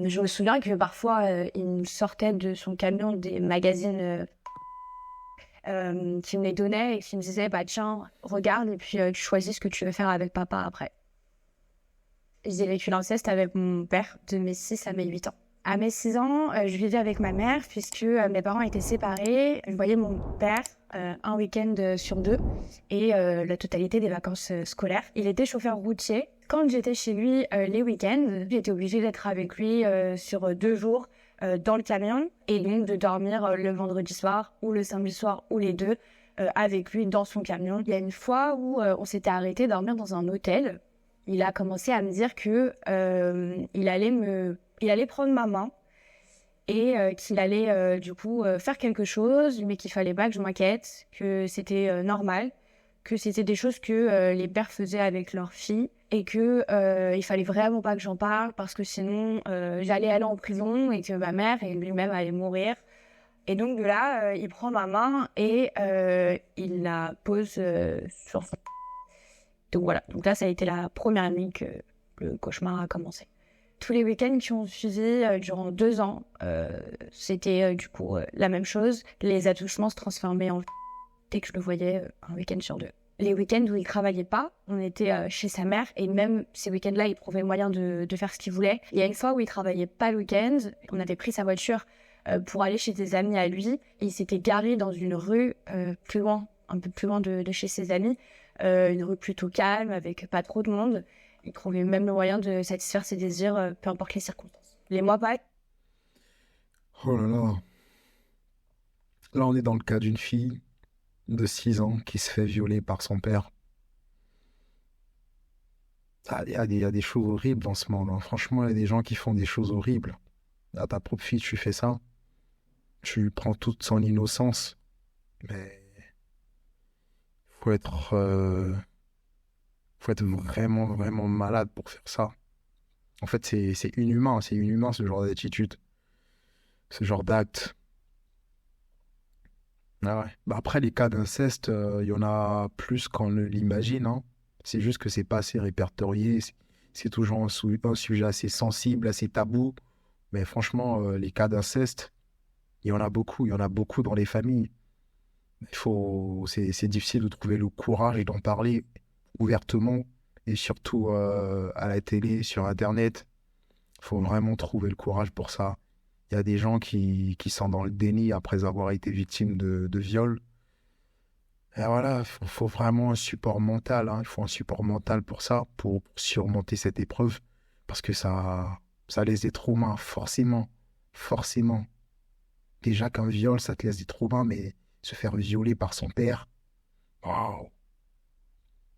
Je me souviens que parfois, il me sortait de son camion des magazines qu'il me les donnait et qu'il me disait « Tiens, regarde et puis tu choisis ce que tu veux faire avec papa après. » J'ai vécu l'inceste avec mon père de mes 6 à mes 8 ans. À mes 6 ans, je vivais avec ma mère puisque mes parents étaient séparés. Je voyais mon père un week-end sur 2 et la totalité des vacances scolaires. Il était chauffeur routier. Quand j'étais chez lui les week-ends, j'étais obligée d'être avec lui sur 2 jours dans le camion et donc de dormir le vendredi soir ou le samedi soir ou les deux avec lui dans son camion. Il y a une fois où on s'était arrêté dormir dans un hôtel. Il a commencé à me dire que il allait prendre ma main et qu'il allait du coup faire quelque chose, mais qu'il fallait pas que je m'inquiète, que c'était normal, que c'était des choses que les pères faisaient avec leurs filles et que il fallait vraiment pas que j'en parle parce que sinon j'allais aller en prison et que ma mère et lui-même allaient mourir. Et donc de là, il prend ma main et il la pose sur son... Donc voilà, donc là ça a été la première nuit que le cauchemar a commencé. Tous les week-ends qui ont suivi durant 2 ans, c'était du coup la même chose. Les attouchements se transformaient en... dès que je le voyais un week-end sur 2. Les week-ends où il travaillait pas, on était chez sa mère et même ces week-ends-là, il trouvait moyen de faire ce qu'il voulait. Il y a une fois où il travaillait pas le week-end, on avait pris sa voiture pour aller chez des amis à lui. Et il s'était garé dans une rue plus loin, un peu plus loin de chez ses amis. Une rue plutôt calme, avec pas trop de monde. Il trouvait même le moyen de satisfaire ses désirs, peu importe les circonstances. Les mois passent. Oh là là. Là, on est dans le cas d'une fille de 6 ans qui se fait violer par son père. Ah, il y a des choses horribles dans ce monde, hein. Franchement, il y a des gens qui font des choses horribles. À ta propre fille, tu fais ça. Tu prends toute son innocence. Mais faut être, euh, faut être vraiment, vraiment malade pour faire ça. En fait, c'est inhumain ce genre d'attitude, ce genre d'acte. Ah ouais. Bah après, les cas d'inceste, il y en a plus qu'on ne l'imagine, hein. C'est juste que c'est pas assez répertorié. C'est toujours un sujet assez sensible, assez tabou. Mais franchement, les cas d'inceste, il y en a beaucoup dans les familles. C'est difficile de trouver le courage et d'en parler ouvertement et surtout à la télé, sur Internet. Il faut vraiment trouver le courage pour ça. Il y a des gens qui sont dans le déni après avoir été victimes de viol. Et voilà, faut vraiment un support mental, hein. Il faut un support mental pour ça, pour surmonter cette épreuve. Parce que ça laisse des traumas, forcément. Forcément. Déjà qu'un viol, ça te laisse des traumas, mais se faire violer par son père, waouh,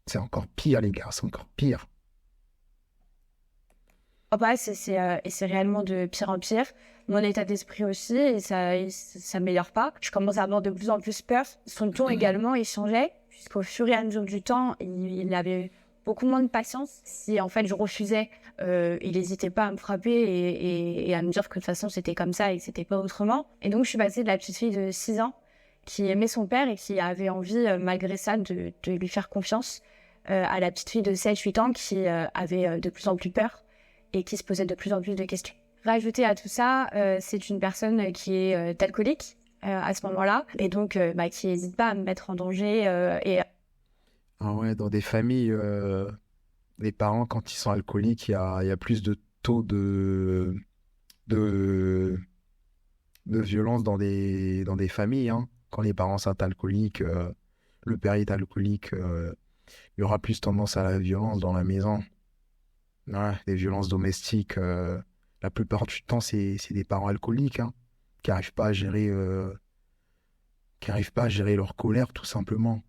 c'est encore pire, les gars, c'est encore pire. Et c'est réellement de pire en pire. Mon état d'esprit aussi, et ça s'améliore pas. Je commence à avoir de plus en plus peur. Son ton également, il changeait, puisqu'au fur et à mesure du temps, il avait beaucoup moins de patience. Si en fait je refusais, il n'hésitait pas à me frapper et à me dire que de toute façon c'était comme ça et que c'était pas autrement. Et donc je suis passée de la petite fille de 6 ans qui aimait son père et qui avait envie, malgré ça, de lui faire confiance, à la petite fille de 7-8 ans qui avait de plus en plus peur et qui se posait de plus en plus de questions. Rajouté à tout ça, c'est une personne qui est alcoolique à ce moment-là, et donc qui n'hésite pas à me mettre en danger. Ah ouais, dans des familles, les parents, quand ils sont alcooliques, il y a plus de taux de, de violence dans des familles, hein. Quand les parents sont alcooliques, le père est alcoolique, il y aura plus tendance à la violence dans la maison. Ouais, des violences domestiques, la plupart du temps, c'est des parents alcooliques, hein, qui n'arrivent pas à gérer, qui arrivent pas à gérer leur colère, tout simplement.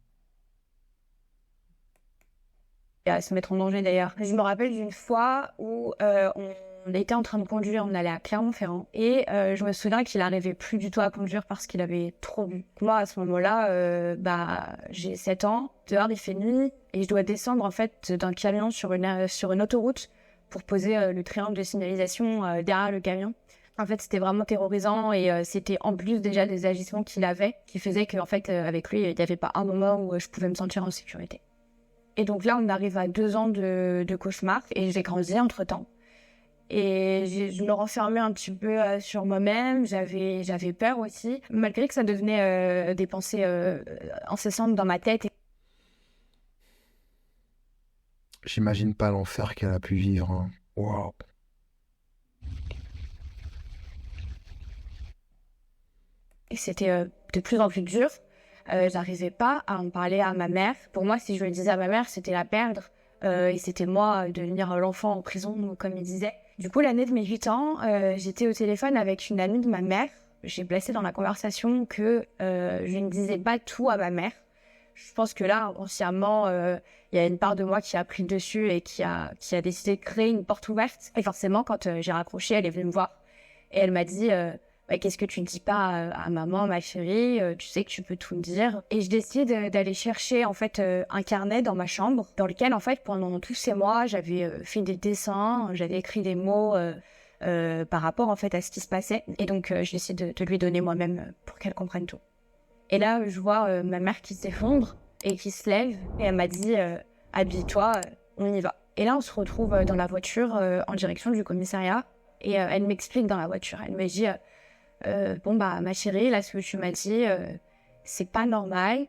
Et à se mettre en danger d'ailleurs. Je me rappelle d'une fois où on était en train de conduire, on allait à Clermont-Ferrand, et je me souviens qu'il n'arrivait plus du tout à conduire parce qu'il avait trop bu. Moi, à ce moment-là, j'ai 7 ans, dehors il fait nuit, et je dois descendre en fait d'un camion sur une autoroute pour poser le triangle de signalisation derrière le camion. En fait, c'était vraiment terrorisant et c'était en plus déjà des agissements qu'il avait qui faisaient qu'en fait, avec lui, il n'y avait pas un moment où je pouvais me sentir en sécurité. Et donc là, on arrive à 2 ans de cauchemar et j'ai grandi entre-temps. Et je me renfermais un petit peu sur moi-même, j'avais peur aussi, malgré que ça devenait des pensées incessantes dans ma tête. J'imagine pas l'enfer qu'elle a pu vivre, hein. Waouh. Et c'était de plus en plus dur. J'arrivais pas à en parler à ma mère. Pour moi, si je le disais à ma mère, c'était la perdre. Et c'était moi devenir l'enfant en prison, comme il disait. Du coup, l'année de mes 8 ans, j'étais au téléphone avec une amie de ma mère. J'ai placé dans la conversation que je ne disais pas tout à ma mère. Je pense que là, inconsciemment, il y a une part de moi qui a pris le dessus et qui a décidé de créer une porte ouverte. Et forcément, quand j'ai raccroché, elle est venue me voir. Et elle m'a dit... bah, qu'est-ce que tu ne dis pas à maman, ma chérie, tu sais que tu peux tout me dire. Et je décide d'aller chercher en fait un carnet dans ma chambre, dans lequel en fait pendant tous ces mois j'avais fait des dessins, j'avais écrit des mots par rapport en fait à ce qui se passait. Et donc je décide de lui donner moi-même pour qu'elle comprenne tout. Et là je vois ma mère qui s'effondre et qui se lève et elle m'a dit habille-toi, on y va. Et là on se retrouve dans la voiture en direction du commissariat et elle m'explique dans la voiture, elle me dit bon bah ma chérie, là ce que tu m'as dit c'est pas normal,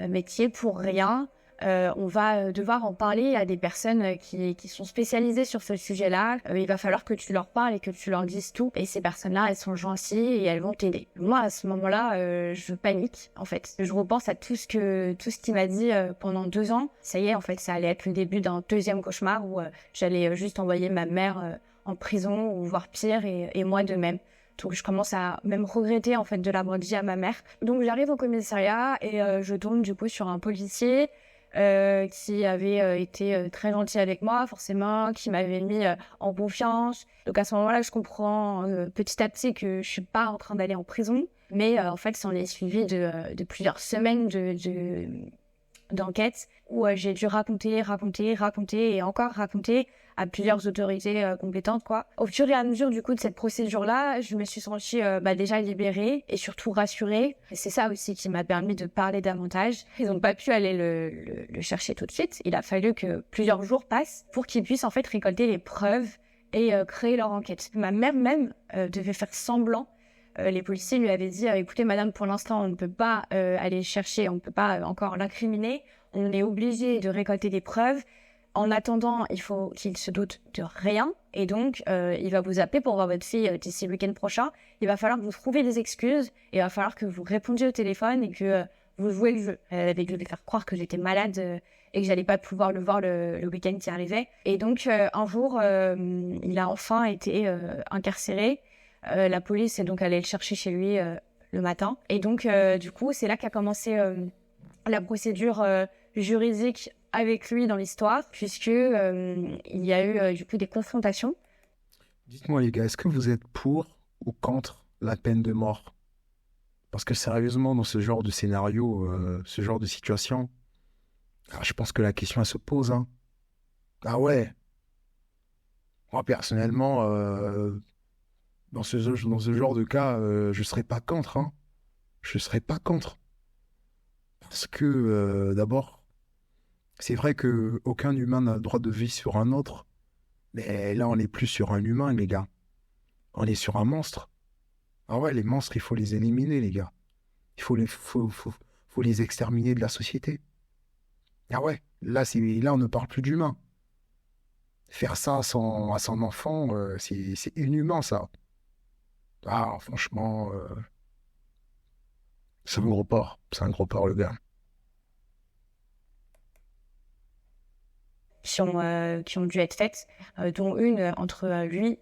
mais tu es pour rien, on va devoir en parler à des personnes qui sont spécialisées sur ce sujet-là, il va falloir que tu leur parles et que tu leur dises tout, et ces personnes-là elles sont gentilles et elles vont t'aider. Moi à ce moment-là je panique en fait, je repense à tout ce qu'il m'a dit pendant 2 ans. Ça y est, en fait ça allait être le début d'un deuxième cauchemar où j'allais juste envoyer ma mère en prison ou voire pire, et moi de même. Donc je commence à même regretter en fait de l'avoir dit à ma mère. Donc j'arrive au commissariat et je tombe du coup sur un policier qui avait été très gentil avec moi, forcément, qui m'avait mis en confiance. Donc à ce moment-là, je comprends petit à petit que je suis pas en train d'aller en prison, mais en fait, ça en est suivi de plusieurs semaines d'enquête où j'ai dû raconter et encore raconter à plusieurs autorités compétentes, quoi. Au fur et à mesure du coup de cette procédure-là, je me suis sentie déjà libérée et surtout rassurée. Et c'est ça aussi qui m'a permis de parler davantage. Ils n'ont pas pu aller le chercher tout de suite. Il a fallu que plusieurs jours passent pour qu'ils puissent en fait récolter les preuves et créer leur enquête. Ma mère même devait faire semblant. Les policiers lui avaient dit écoutez madame, pour l'instant on ne peut pas aller chercher, on ne peut pas encore l'incriminer, on est obligé de récolter des preuves. En attendant, il faut qu'il se doute de rien, et donc il va vous appeler pour voir votre fille d'ici le week-end prochain. Il va falloir que vous trouviez des excuses, et il va falloir que vous répondiez au téléphone et que vous jouez le jeu. Avec je vais faire croire que j'étais malade et que j'allais pas pouvoir le voir le week-end qui arrivait. Et donc un jour, il a enfin été incarcéré. La police est donc allée le chercher chez lui le matin. Et donc du coup, c'est là qu'a commencé la procédure juridique avec lui dans l'histoire, puisque il y a eu du coup des confrontations. Dites-moi les gars, est-ce que vous êtes pour ou contre la peine de mort? Parce que sérieusement, dans ce genre de scénario, ce genre de situation, je pense que la question elle se pose, hein. Ah ouais. Moi personnellement, dans ce genre de cas, je serais pas contre, hein. Je serais pas contre. Parce que d'abord, c'est vrai que aucun humain n'a le droit de vivre sur un autre. Mais là, on n'est plus sur un humain, les gars. On est sur un monstre. Ah ouais, les monstres, il faut les éliminer, les gars. Faut les exterminer de la société. Ah ouais, là, on ne parle plus d'humain. Faire ça à son enfant, c'est inhumain, ça. Ah, franchement, c'est un gros porc. C'est un gros porc, le gars. Qui ont dû être faites, dont une entre lui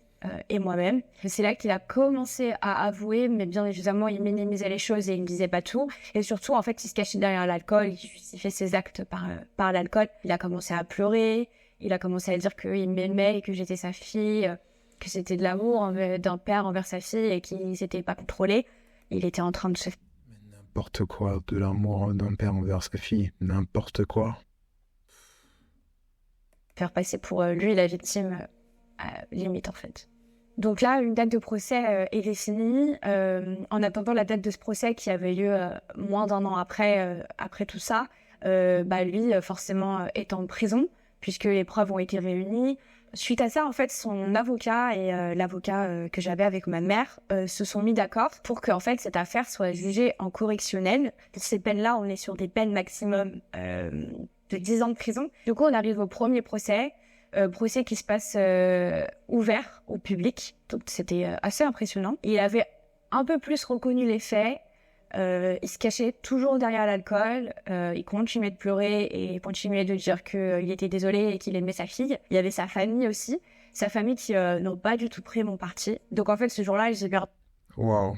et moi-même. C'est là qu'il a commencé à avouer, mais bien évidemment, il minimisait les choses et il ne disait pas tout. Et surtout, en fait, il se cachait derrière l'alcool, il justifiait ses actes par l'alcool. Il a commencé à pleurer, il a commencé à dire qu'il m'aimait et que j'étais sa fille, que c'était de l'amour d'un père envers sa fille et qu'il ne s'était pas contrôlé. Il était en train de se... N'importe quoi, de l'amour d'un père envers sa fille, n'importe quoi. Faire passer pour lui la victime limite en fait. Donc là, une date de procès est définie. En attendant la date de ce procès qui avait lieu moins d'1 an après tout ça, lui forcément est en prison puisque les preuves ont été réunies. Suite à ça, en fait, son avocat et l'avocat que j'avais avec ma mère se sont mis d'accord pour que, en fait, cette affaire soit jugée en correctionnel. Pour ces peines-là, on est sur des peines maximum de 10 ans de prison. Du coup, on arrive au premier procès. Procès qui se passe ouvert au public. Donc, c'était assez impressionnant. Il avait un peu plus reconnu les faits. Il se cachait toujours derrière l'alcool. Il continuait de pleurer et continuait de dire qu'il était désolé et qu'il aimait sa fille. Il y avait sa famille aussi. Sa famille qui n'ont pas du tout pris mon parti. Donc, en fait, ce jour-là, j'ai perdu. Waouh.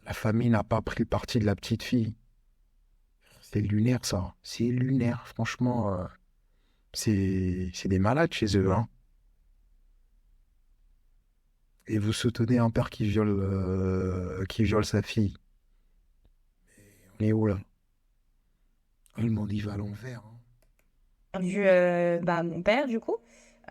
La famille n'a pas pris le parti de la petite fille. C'est lunaire, ça. C'est lunaire, franchement. C'est des malades chez eux, hein. Et vous soutenez un père qui viole sa fille. On est où, là? Oh, le monde, il va à l'envers, hein. Perdu mon père, du coup.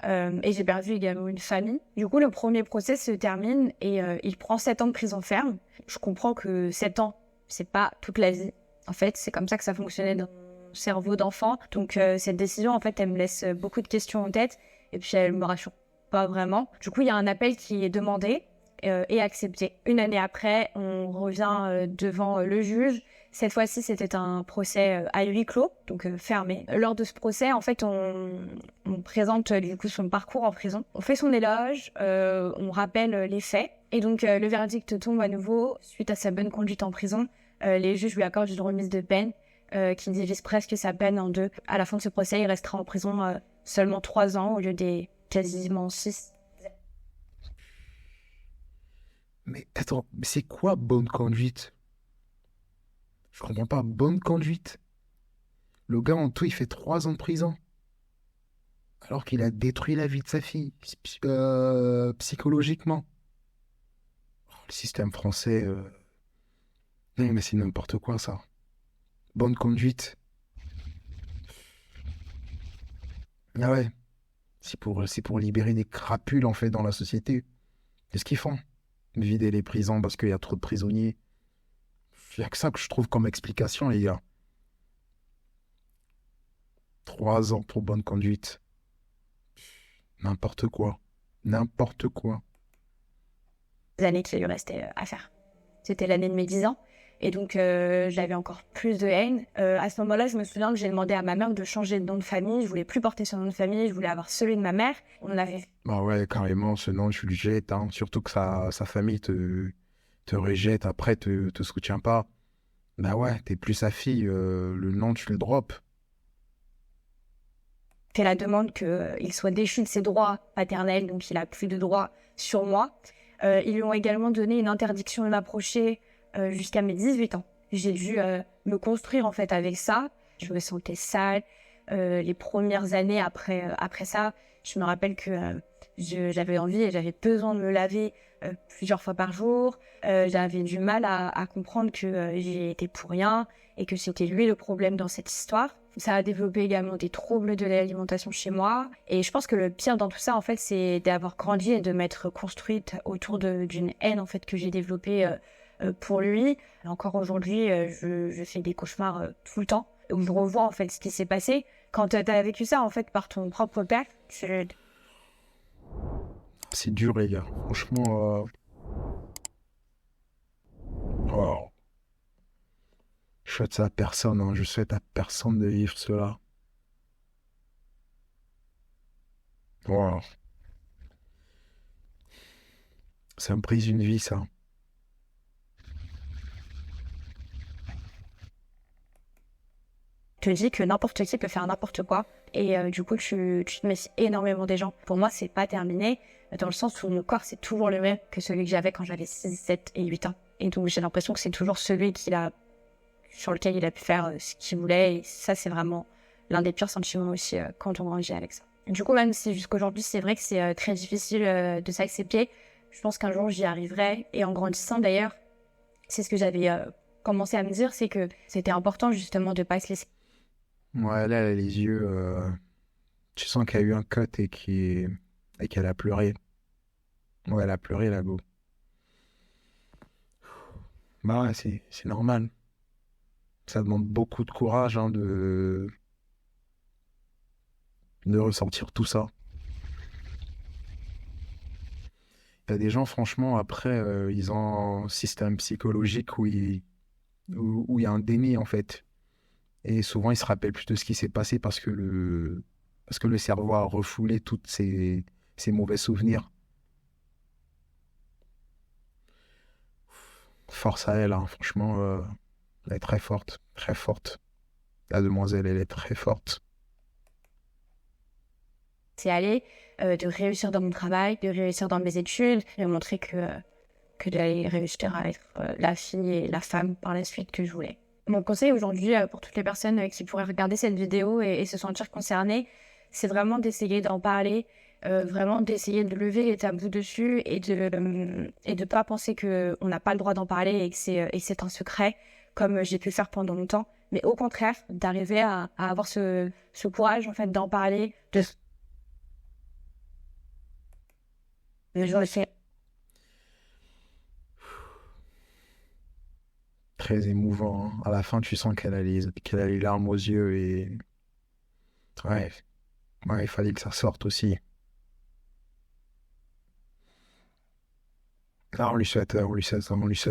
Et j'ai perdu également une famille. Du coup, le premier procès se termine et il prend 7 ans de prison ferme. Je comprends que 7 ans, c'est pas toute la vie. En fait, c'est comme ça que ça fonctionnait dans mon cerveau d'enfant. Donc, cette décision, en fait, elle me laisse beaucoup de questions en tête. Et puis, elle me rassure pas vraiment. Du coup, il y a un appel qui est demandé et accepté. Une année après, on revient devant le juge. Cette fois-ci, c'était un procès à huis clos, donc fermé. Lors de ce procès, en fait, on présente du coup son parcours en prison. On fait son éloge, on rappelle les faits. Et donc, le verdict tombe à nouveau. Suite à sa bonne conduite en prison, les juges lui accordent une remise de peine qui divise presque sa peine en deux. À la fin de ce procès, il restera en prison seulement 3 ans au lieu des quasiment 6. Mais attends, mais c'est quoi bonne conduite? Je comprends pas. Bonne conduite. Le gars, en tout, il fait 3 ans de prison. Alors qu'il a détruit la vie de sa fille, psychologiquement. Oh, le système français. Non, mais c'est n'importe quoi, ça. Bonne conduite. Ah ouais. C'est pour libérer des crapules, en fait, dans la société. Qu'est-ce qu'ils font? Vider les prisons parce qu'il y a trop de prisonniers. Il n'y a que ça que je trouve comme explication, les gars. 3 ans pour bonne conduite. N'importe quoi. N'importe quoi. Années qui lui restaient à faire. C'était l'année de mes 10 ans. Et donc, j'avais encore plus de haine. À ce moment-là, je me souviens que j'ai demandé à ma mère de changer de nom de famille. Je voulais plus porter son nom de famille. Je voulais avoir celui de ma mère. On avait... Bah ouais, carrément, ce nom, tu le jettes, hein. Surtout que sa famille te rejette, après, te soutient pas. Bah ouais, t'es plus sa fille, le nom, tu le drops. fait la demande qu'il soit déchu de ses droits paternels, donc il a plus de droits sur moi. Ils lui ont également donné une interdiction de m'approcher jusqu'à mes 18 ans. J'ai dû me construire en fait avec ça. Je me sentais sale. Les premières années après ça, je me rappelle que j'avais envie et j'avais besoin de me laver plusieurs fois par jour. J'avais du mal à comprendre que j'y étais pour rien et que c'était lui le problème dans cette histoire. Ça a développé également des troubles de l'alimentation chez moi. Et je pense que le pire dans tout ça, en fait, c'est d'avoir grandi et de m'être construite autour d'une haine, en fait, que j'ai développée pour lui. Et encore aujourd'hui, je fais des cauchemars tout le temps, où je revois, en fait, ce qui s'est passé. Quand t'as vécu ça, en fait, par ton propre père, C'est dur, les gars. Franchement, wow. Je souhaite ça à personne, hein. Je souhaite à personne de vivre cela. Wow. Ça me brise une vie, ça. te dis que n'importe qui peut faire n'importe quoi. Et du coup, tu te méfies énormément des gens. Pour moi, c'est pas terminé, dans le sens où mon corps, c'est toujours le même que celui que j'avais quand j'avais 6, 7 et 8 ans. Et donc, j'ai l'impression que c'est toujours celui sur lequel il a pu faire ce qu'il voulait. Et ça, c'est vraiment l'un des pires sentiments aussi quand on grandit avec ça. Du coup, même si jusqu'aujourd'hui, c'est vrai que c'est très difficile de s'accepter, je pense qu'un jour, j'y arriverai. Et en grandissant, d'ailleurs, c'est ce que j'avais commencé à me dire, c'est que c'était important justement de pas se laisser. Ouais, là, elle a les yeux. Tu sens qu'elle a eu un cut et qu'elle a pleuré. Ouais, elle a pleuré, la go. Bah ouais, c'est normal. Ça demande beaucoup de courage, hein, de ressortir tout ça. Il y a des gens, franchement, après, ils ont un système psychologique où il y a un déni, en fait. Et souvent, ils se rappellent plus de ce qui s'est passé parce que le cerveau a refoulé tous ces mauvais souvenirs. Force à elle, hein. Franchement, elle est très forte, très forte. La demoiselle, elle est très forte. C'est aller de réussir dans mon travail, de réussir dans mes études, et montrer que d'aller réussir à être la fille et la femme par la suite que je voulais. Mon conseil aujourd'hui pour toutes les personnes qui pourraient regarder cette vidéo et se sentir concernées, c'est vraiment d'essayer d'en parler, vraiment d'essayer de lever les tabous dessus et de pas penser qu'on n'a pas le droit d'en parler et que c'est un secret, comme j'ai pu le faire pendant longtemps, mais au contraire, d'arriver à avoir ce courage en fait d'en parler, je le fais. Très émouvant, hein. À la fin, tu sens qu'elle a les larmes aux yeux et ouais, ouais, il fallait que ça sorte aussi. Ah, on lui souhaite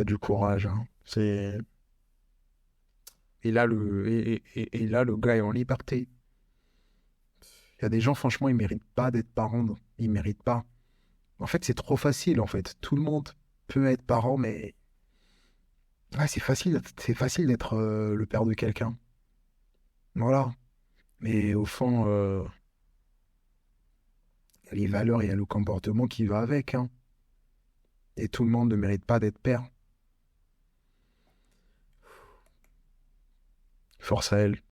du courage, hein. Et là, le gars est en liberté. Il y a des gens, franchement, ils méritent pas d'être parents. Non. Ils méritent pas. En fait, c'est trop facile, en fait. Tout le monde peut être parent, mais ouais, c'est facile d'être le père de quelqu'un. Voilà. Mais au fond, il y a les valeurs, il y a le comportement qui va avec, hein. Et tout le monde ne mérite pas d'être père. Force à elle.